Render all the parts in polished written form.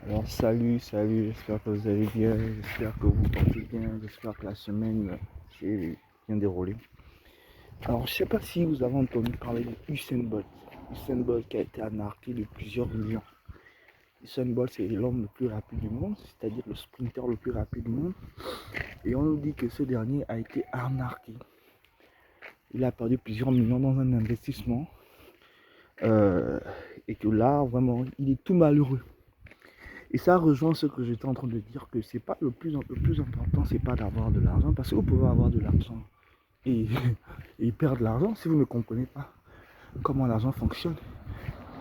Alors salut, j'espère que vous allez bien, j'espère que vous portez bien, j'espère que la semaine s'est bien déroulée. Alors je sais pas si vous avez entendu parler de Usain Bolt. Usain Bolt qui a été arnaqué de plusieurs millions. Usain Bolt c'est l'homme le plus rapide du monde, c'est-à-dire le sprinter le plus rapide du monde. Et on nous dit que ce dernier a été arnaqué. Il a perdu plusieurs millions dans un investissement. Et que là, vraiment, il est tout malheureux. Et ça rejoint ce que j'étais en train de dire, que c'est pas le plus important, c'est pas d'avoir de l'argent, parce que vous pouvez avoir de l'argent et, et perdre l'argent si vous ne comprenez pas comment l'argent fonctionne.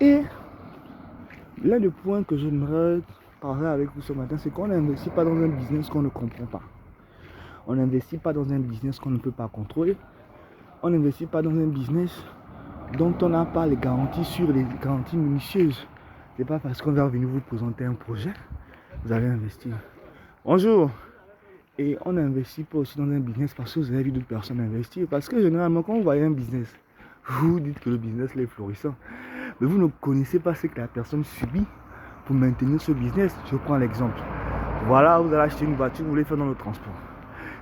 Et l'un des points que j'aimerais parler avec vous ce matin, c'est qu'on n'investit pas dans un business qu'on ne comprend pas. On n'investit pas dans un business qu'on ne peut pas contrôler. On n'investit pas dans un business dont on n'a pas les garanties sur les garanties minutieuses. C'est pas parce qu'on va venir vous présenter un projet, vous allez investir. Bonjour. Et on n'investit pas aussi dans un business parce que vous avez vu d'autres personnes investir. Parce que généralement, quand vous voyez un business, vous dites que le business est florissant. Mais vous ne connaissez pas ce que la personne subit pour maintenir ce business. Je prends l'exemple. Voilà, vous allez acheter une voiture, vous voulez faire dans le transport.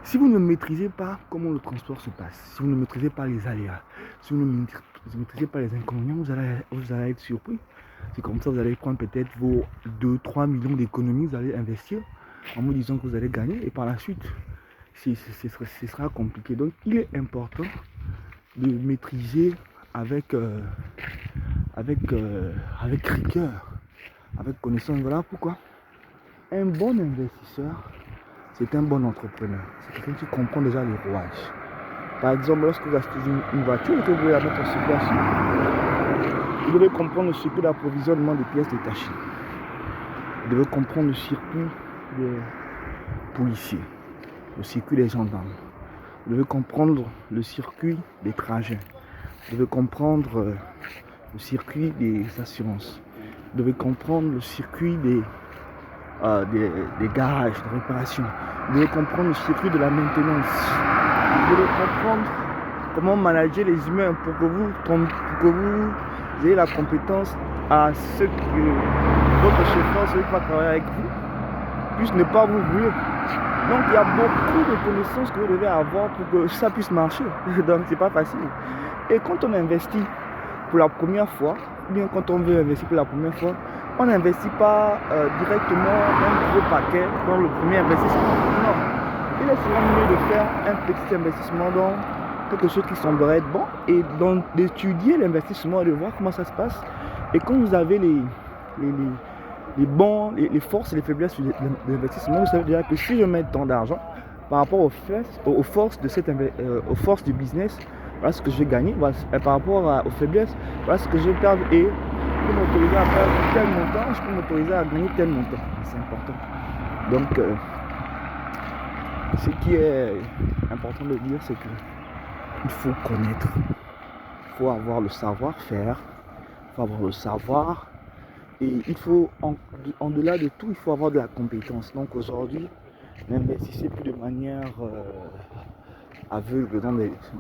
Si vous ne maîtrisez pas comment le transport se passe, si vous ne maîtrisez pas les aléas, si vous ne maîtrisez pas les inconvénients, vous allez être surpris. C'est comme ça que vous allez prendre peut-être vos 2-3 millions d'économies, vous allez investir en me disant que vous allez gagner et par la suite, ce sera compliqué. Donc, il est important de maîtriser avec rigueur, avec connaissance. Voilà pourquoi un bon investisseur, c'est un bon entrepreneur. C'est quelqu'un qui comprend déjà les rouages. Par exemple, lorsque vous achetez une voiture et que vous voulez la mettre en circulation, vous devez comprendre le circuit d'approvisionnement des pièces détachées. Vous devez comprendre le circuit des policiers, le circuit des gendarmes. Vous devez comprendre le circuit des trajets. Vous devez comprendre le circuit des assurances. Vous devez comprendre le circuit des garages de réparation. Vous devez comprendre le circuit de la maintenance. Vous devez comprendre comment manager les humains pour que vous ayez la compétence à ce que votre chauffeur, celui qui va travailler avec vous, puisse ne pas vous brûler. Donc il y a beaucoup de connaissances que vous devez avoir pour que ça puisse marcher. Donc c'est pas facile. Et quand on investit pour la première fois, ou bien quand on veut investir pour la première fois, on n'investit pas directement un gros paquet dans le premier investissement. Non. Il est souvent mieux de faire un petit investissement dans quelque chose qui semblerait être bon et d'étudier l'investissement et de voir comment ça se passe. Et quand vous avez les forces et les faiblesses de l'investissement, vous savez déjà que si je mets tant d'argent par rapport aux forces aux forces du business, voilà ce que je vais gagner, par rapport aux faiblesses, voilà ce que je vais perdre, et je peux m'autoriser à perdre tel montant, je peux m'autoriser à gagner tel montant. C'est important. Donc, ce qui est important de dire, c'est qu'il faut connaître, il faut avoir le savoir-faire, il faut avoir le savoir, et il faut, en delà de tout, il faut avoir de la compétence. Donc aujourd'hui, n'investissez plus de manière aveugle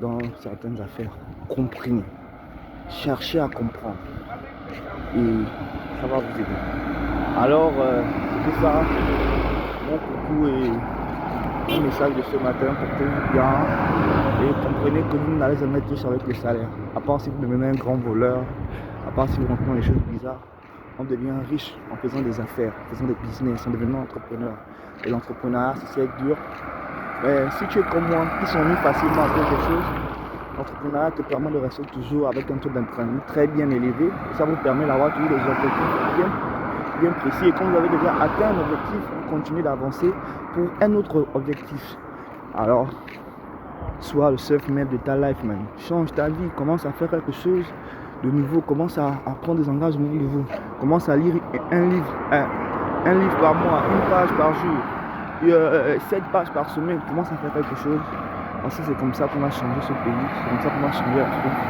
dans certaines affaires. Comprenez, cherchez à comprendre, et ça va vous aider. Alors, c'est ça, mon coucou et un message de ce matin pour que vous bien et comprenez que vous n'allez jamais être riche avec le salaire. À part si vous devenez un grand voleur, à part si vous rencontrez des choses bizarres, on devient riche en faisant des affaires, en faisant des business, en devenant entrepreneur. Et l'entrepreneuriat, c'est dur. Mais si tu es comme moi, qui sont mis facilement à faire des choses, l'entrepreneuriat te permet de rester toujours avec un taux d'entraînement très bien élevé. Et ça vous permet d'avoir toujours des objectifs bien précis. Et quand vous avez déjà atteint un objectif, vous continuez d'avancer pour un autre objectif. Alors, sois le self-made de ta life, man. Change ta vie, commence à faire quelque chose de nouveau, commence à prendre des engagements nouveaux, commence à lire un livre par mois, une page par jour, 7 pages par semaine, commence à faire quelque chose. Parce que c'est comme ça qu'on va changer ce pays, c'est comme ça qu'on va changer la France.